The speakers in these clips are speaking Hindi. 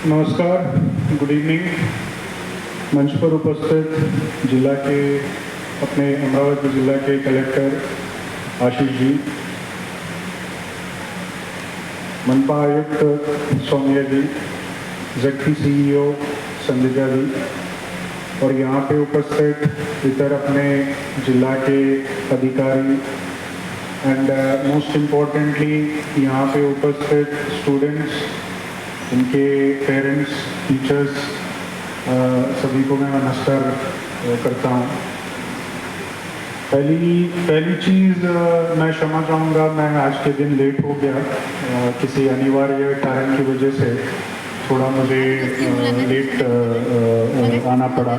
नमस्कार, गुड इवनिंग। मंच पर उपस्थित जिला के अपने अमरावती जिला के कलेक्टर आशीष जी, मनपा आयुक्त सौम्या जी, जेडपी सीईओ संध्या जी और यहाँ पे उपस्थित इतर अपने जिला के अधिकारी एंड मोस्ट इम्पॉर्टेंटली यहाँ पे उपस्थित स्टूडेंट्स, उनके पेरेंट्स, टीचर्स, सभी को मैं नमस्कार करता हूँ। पहली चीज़ मैं क्षमा चाहूँगा, मैं आज के दिन लेट हो गया, किसी अनिवार्य कारण की वजह से थोड़ा मुझे लेट आना पड़ा।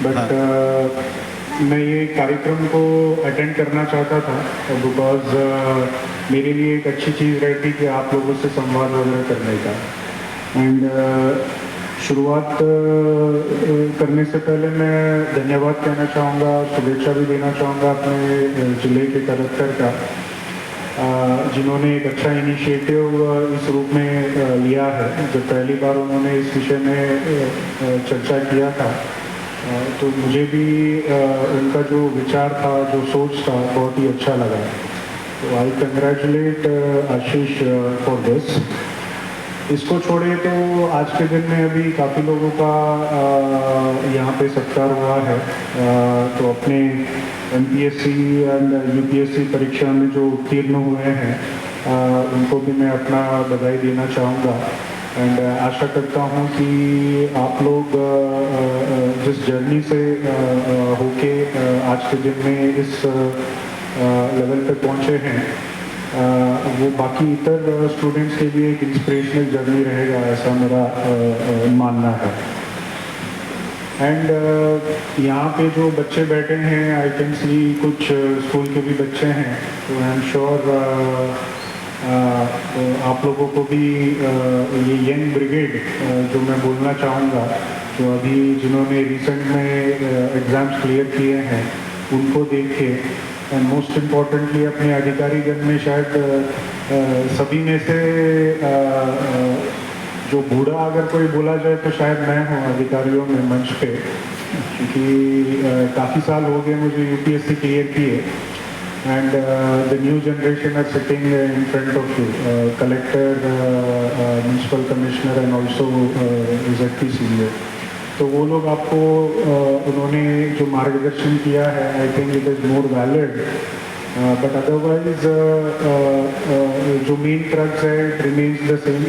बट मैं ये कार्यक्रम को अटेंड करना चाहता था बिकॉज मेरे लिए एक अच्छी चीज़ रहती कि आप लोगों से संवाद वगैरह करने का। एंड शुरुआत करने से पहले मैं धन्यवाद कहना चाहूँगा, शुभेच्छा भी देना चाहूँगा अपने जिले के कलेक्टर का, जिन्होंने एक अच्छा इनिशिएटिव इस रूप में लिया है। जब पहली बार उन्होंने इस विषय में चर्चा किया था तो मुझे भी उनका जो विचार था, जो सोच था, बहुत ही अच्छा लगा। तो आई कंग्रेचुलेट आशीष फॉर दिस। इसको छोड़े तो आज के दिन में अभी काफ़ी लोगों का यहाँ पे सत्कार हुआ है, तो अपने MPSC एंड UPSC परीक्षा में जो उत्तीर्ण हुए हैं उनको भी मैं अपना बधाई देना चाहूँगा। एंड आशा करता हूँ कि आप लोग जिस जर्नी से होके आज के दिन में इस लेवल पे पहुँचे हैं, वो बाकी इतर स्टूडेंट्स के लिए एक इंस्पिरेशनल जर्नी रहेगा, ऐसा मेरा मानना है। एंड यहाँ पे जो बच्चे बैठे हैं, आई कैन सी कुछ स्कूल के भी बच्चे हैं, तो आई एम श्योर आप लोगों को भी ये यंग ब्रिगेड जो मैं बोलना चाहूँगा, जो अभी जिन्होंने रिसेंट में एग्ज़ाम्स क्लियर किए हैं, उनको देख के एंड मोस्ट इम्पॉर्टेंटली अपने अधिकारीगण में शायद सभी में से जो बूढ़ा अगर कोई बोला जाए तो शायद मैं हूँ अधिकारियों में मंच पे, क्योंकि काफ़ी साल हो गए मुझे UPSC क्लियर किए। And the new generation are sitting in front of you, collector, municipal commissioner and also ZP CEO। तो वो लोग आपको उन्होंने जो मार्गदर्शन किया है, I think it is more valid. But otherwise जो मेन क्रक्स है इट रिमेन्स द सेम।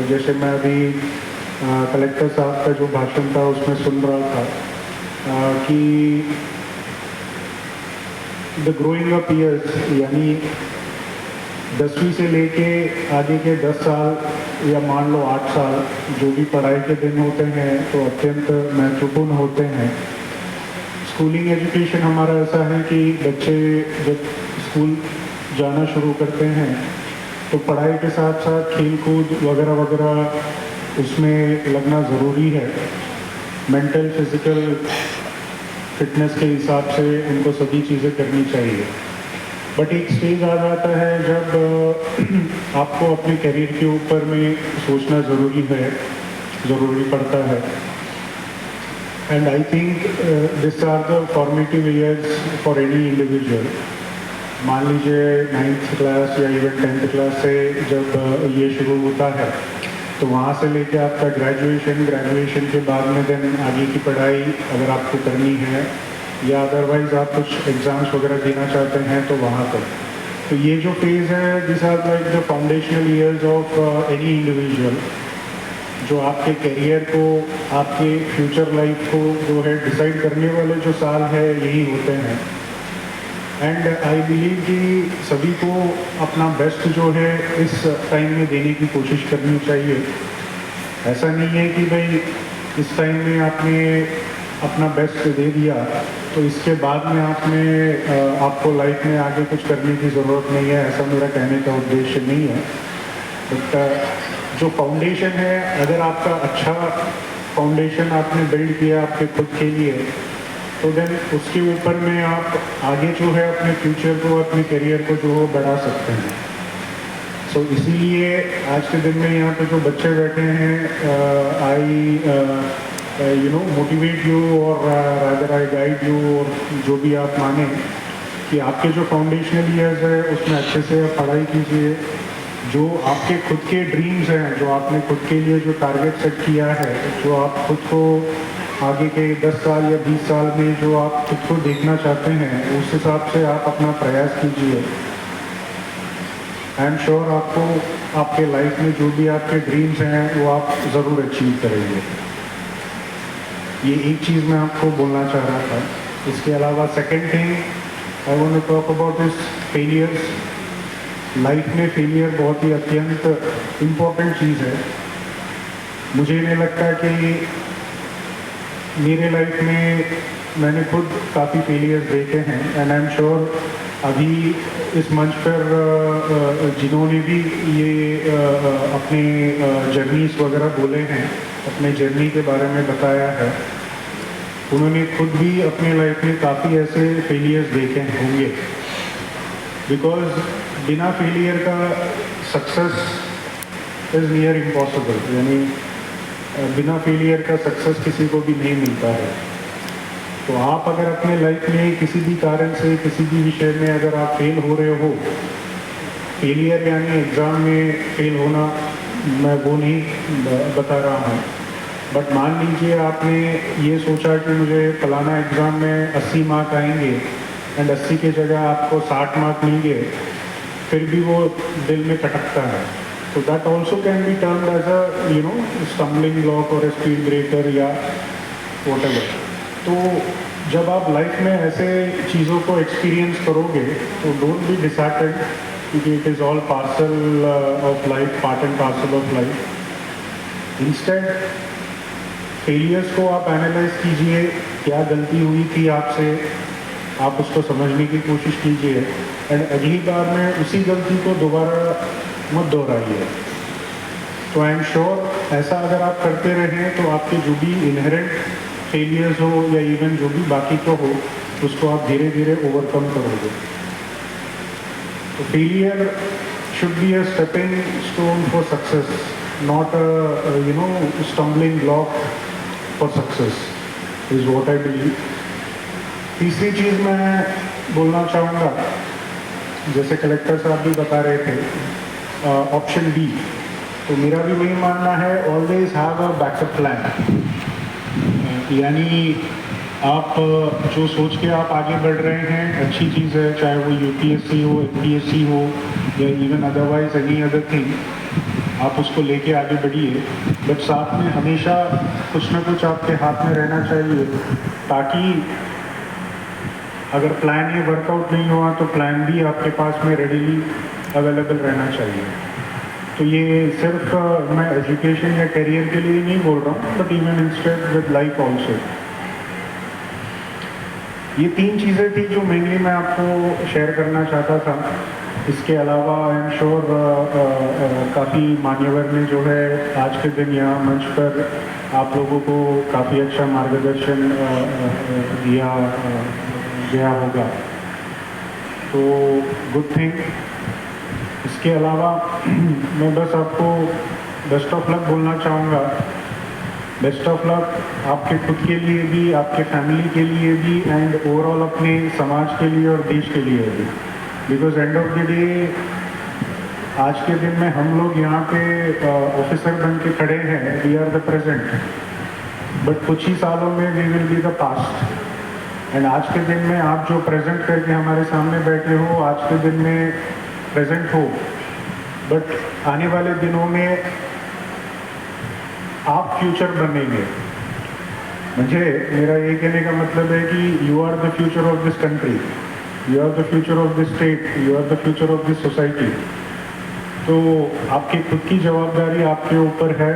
जैसे मैं अभी कलेक्टर साहब का जो भाषण था उसमें सुन रहा था कि द ग्रोइंग अप ईयर्स, यानी 10वीं से लेके आगे के 10 साल या मान लो 8 साल जो भी पढ़ाई के दिन होते हैं तो अत्यंत महत्वपूर्ण होते हैं। स्कूलिंग एजुकेशन हमारा ऐसा है कि बच्चे जब स्कूल जाना शुरू करते हैं तो पढ़ाई के साथ साथ खेल कूद वगैरह वगैरह उसमें लगना ज़रूरी है। मेंटल फिजिकल फिटनेस के हिसाब से उनको सभी चीज़ें करनी चाहिए। बट एक स्टेज आ जाता है जब आपको अपने करियर के ऊपर में सोचना ज़रूरी पड़ता है। And I think this are the formative years for any individual. मान लीजिए 9th क्लास या इवन 10th क्लास से जब ये शुरू होता है तो वहाँ से लेके आपका ग्रेजुएशन के बाद में देन आगे की पढ़ाई अगर आपको करनी है या अदरवाइज आप कुछ एग्ज़ाम्स वगैरह देना चाहते हैं तो वहाँ तक। तो ये जो फेज़ है, this are like the foundational years of any individual, जो आपके करियर को, आपके फ्यूचर लाइफ को जो है डिसाइड करने वाले जो साल है यही होते हैं। एंड आई बिलीव कि सभी को अपना बेस्ट जो है इस टाइम में देने की कोशिश करनी चाहिए। ऐसा नहीं है कि भाई इस टाइम में आपने अपना बेस्ट दे दिया तो इसके बाद में आपको लाइफ में आगे कुछ करने की ज़रूरत नहीं है, ऐसा मेरा कहने का उद्देश्य नहीं है। बट जो फाउंडेशन है, अगर आपका अच्छा फाउंडेशन आपने बिल्ड किया आपके खुद के लिए, तो देन उसके ऊपर में आप आगे जो है अपने फ्यूचर को, अपने करियर को जो बढ़ा सकते हैं। सो इसीलिए आज के दिन में यहाँ पे जो बच्चे बैठे हैं, आई मोटिवेट यू और रादर आई गाइड यू, और जो भी आप माने कि आपके जो फाउंडेशनल ईयर्स है उसमें अच्छे से आप पढ़ाई कीजिए। जो आपके खुद के ड्रीम्स हैं, जो आपने खुद के लिए जो टारगेट सेट किया है, जो आप खुद को आगे के 10 साल या 20 साल में जो आप खुद को देखना चाहते हैं, उस हिसाब से आप अपना प्रयास कीजिए। आई एम श्योर आपको आपके लाइफ में जो भी आपके ड्रीम्स हैं वो आप ज़रूर अचीव करेंगे। ये एक चीज़ मैं आपको बोलना चाह रहा था। इसके अलावा second thing I want to talk about is failures. Life में फेलियर बहुत ही अत्यंत इम्पोर्टेंट चीज़ है। मुझे नहीं लगता कि मेरे लाइफ में मैंने खुद काफ़ी फेलियर्स देखे हैं, एंड आई एम श्योर अभी इस मंच पर जिन्होंने भी ये अपने जर्नीस वगैरह बोले हैं, अपने जर्नी के बारे में बताया है, उन्होंने खुद भी अपने लाइफ में काफ़ी ऐसे फेलियर्स देखे होंगे। बिकॉज बिना फेलियर का सक्सेस इज़ नियर इम्पॉसिबल, यानी बिना फेलियर का सक्सेस किसी को भी नहीं मिलता है। तो आप अगर अपने लाइफ में किसी भी कारण से किसी भी विषय में अगर आप फेल हो रहे हो, फेलियर यानी एग्ज़ाम में फेल होना, मैं वो नहीं बता रहा हूँ, बट मान लीजिए आपने ये सोचा कि मुझे फलाना एग्ज़ाम में 80 मार्क आएंगे एंड 80 की जगह आपको 60 मार्क मिलेंगे, फिर भी वो दिल में खटकता है। तो that also can be termed as a stumbling block और स्पीड ब्रेकर या व्हाटएवर। तो जब आप लाइफ में ऐसे चीज़ों को एक्सपीरियंस करोगे तो डोंट बी डिसहार्टेंड, क्योंकि it is all parcel of life, part and parcel of life. Instead failures को आप एनालाइज कीजिए, क्या गलती हुई थी आपसे, आप उसको समझने की कोशिश कीजिए, एंड अगली बार में उसी गलती को दोबारा मत दोहराइए। तो आई एम श्योर ऐसा अगर आप करते रहें तो आपके जो भी इनहेरेंट फेलियर्स हो या इवन जो भी बाकी को हो, उसको आप धीरे धीरे ओवरकम करोगे। तो failure should be a stepping stone for success, not a stumbling block for success, is what I believe. तीसरी चीज़ मैं बोलना चाहूँगा, जैसे कलेक्टर साहब भी बता रहे थे, ऑप्शन बी, तो मेरा भी वही मानना है, always have a backup plan. यानी आप जो सोच के आप आगे बढ़ रहे हैं अच्छी चीज़ है, चाहे वो यूपीएससी हो, एमपीएससी हो या even otherwise any other thing, आप उसको लेके आगे बढ़िए, बट साथ में हमेशा कुछ ना कुछ आपके हाथ में रहना चाहिए, ताकि अगर प्लान ये वर्कआउट नहीं हुआ तो प्लान भी आपके पास में रेडीली अवेलेबल रहना चाहिए। तो ये सिर्फ मैं एजुकेशन या करियर के लिए नहीं बोल रहा हूँ, but even instead with life also. ये 3 चीज़ें थी जो मेनली मैं आपको शेयर करना चाहता था। इसके अलावा आई एम श्योर काफ़ी मान्यवर ने जो है आज के दिन यहाँ मंच पर आप लोगों को काफ़ी अच्छा मार्गदर्शन दिया गया होगा, तो गुड थिंग। इसके अलावा मैं बस आपको बेस्ट ऑफ लक बोलना चाहूँगा। बेस्ट ऑफ लक आपके खुद के लिए भी, आपके फैमिली के लिए भी, एंड ओवरऑल अपने समाज के लिए और देश के लिए भी। Because end of the day आज के दिन में हम लोग यहाँ पे ऑफिसर बन के खड़े हैं, we are the present, but कुछ ही सालों में we will be the past. And आज के दिन में आप जो प्रेजेंट करके हमारे सामने बैठे हो, आज के दिन में प्रेजेंट हो, बट आने वाले दिनों में आप फ्यूचर बनेंगे। मुझे मेरा ये कहने का मतलब है कि you are the future of this country, you are the future of this state, you are the future of this society. तो आपकी खुद की जवाबदारी आपके ऊपर है,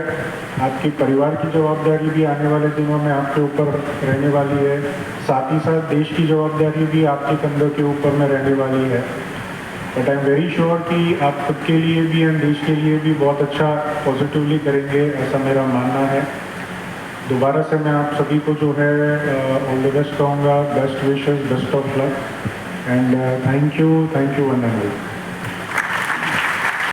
आपके परिवार की जवाबदारी भी आने वाले दिनों में आपके ऊपर रहने वाली है, साथ ही साथ देश की जवाबदारी भी आपके कंधों के ऊपर में रहने वाली है। But I am very sure कि आप खुद के लिए भी एंड देश के लिए भी बहुत अच्छा पॉजिटिवली करेंगे, ऐसा मेरा मानना है। दोबारा से मैं आप सभी को जो है ऑल द बेस्ट कहूँगा, best wishes, best of luck, and thank you one and all.